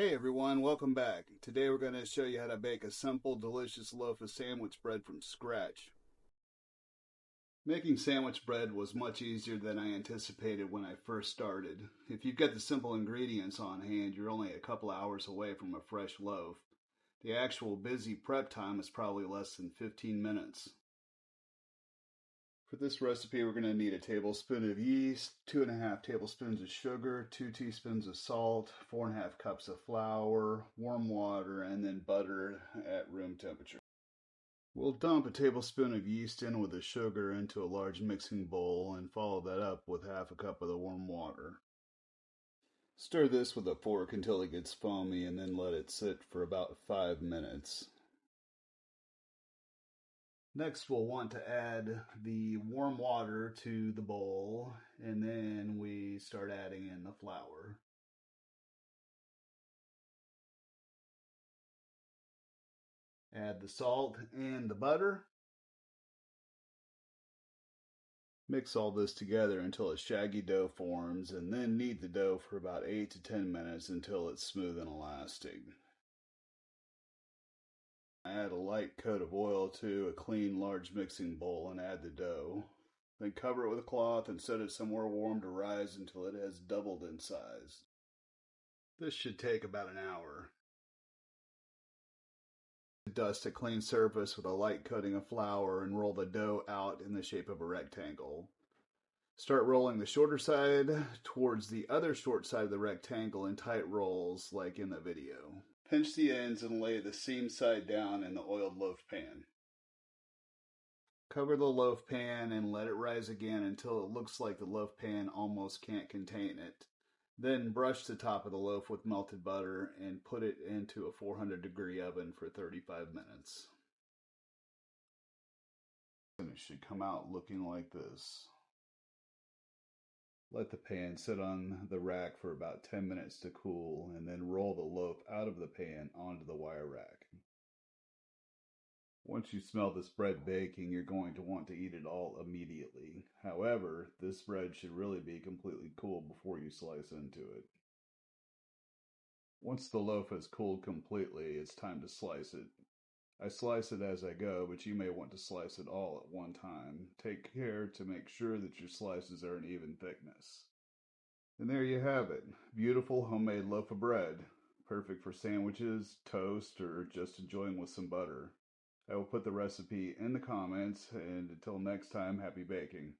Hey everyone, welcome back. Today we're going to show you how to bake a simple, delicious loaf of sandwich bread from scratch. Making sandwich bread was much easier than I anticipated when I first started. If you've got the simple ingredients on hand, you're only a couple hours away from a fresh loaf. The actual busy prep time is probably less than 15 minutes. For this recipe, we're going to need a tablespoon of yeast, 2.5 tablespoons of sugar, 2 teaspoons of salt, 4.5 cups of flour, warm water, and then butter at room temperature. We'll dump a tablespoon of yeast in with the sugar into a large mixing bowl and follow that up with half a cup of the warm water. Stir this with a fork until it gets foamy and then let it sit for about 5 minutes. Next, we'll want to add the warm water to the bowl, and then we start adding in the flour. Add the salt and the butter. Mix all this together until a shaggy dough forms, and then knead the dough for about 8 to 10 minutes until it's smooth and elastic. Add a light coat of oil to a clean large mixing bowl and add the dough. Then cover it with a cloth and set it somewhere warm to rise until it has doubled in size. This should take about an hour. Dust a clean surface with a light coating of flour and roll the dough out in the shape of a rectangle. Start rolling the shorter side towards the other short side of the rectangle in tight rolls like in the video. Pinch the ends and lay the seam side down in the oiled loaf pan. Cover the loaf pan and let it rise again until it looks like the loaf pan almost can't contain it. Then brush the top of the loaf with melted butter and put it into a 400-degree oven for 35 minutes. And it should come out looking like this. Let the pan sit on the rack for about 10 minutes to cool, and then roll the loaf out of the pan onto the wire rack. Once you smell this bread baking, you're going to want to eat it all immediately. However, this bread should really be completely cool before you slice into it. Once the loaf has cooled completely, it's time to slice it. I slice it as I go, but you may want to slice it all at one time. Take care to make sure that your slices are an even thickness. And there you have it. Beautiful homemade loaf of bread. Perfect for sandwiches, toast, or just enjoying with some butter. I will put the recipe in the comments, and until next time, happy baking.